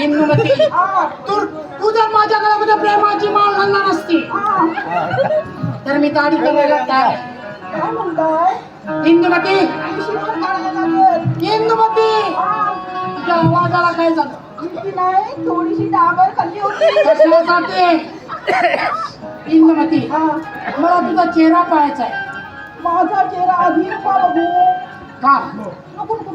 इंदुमती, तू जर माझ्या गळ्यामध्ये प्रेमाची माळ घालणार असती तर मी दाढी करायला तयार आहे. इंदुमती, इंदुमती, तुझ्या आवाजाला काय झालं? थोडीशी डाबर खाल्ली होती. कशासाठी? इंदुमती, मला तुझा चेहरा पाहायचा आहे. माझा चेहरा आधी बघू का? नको नको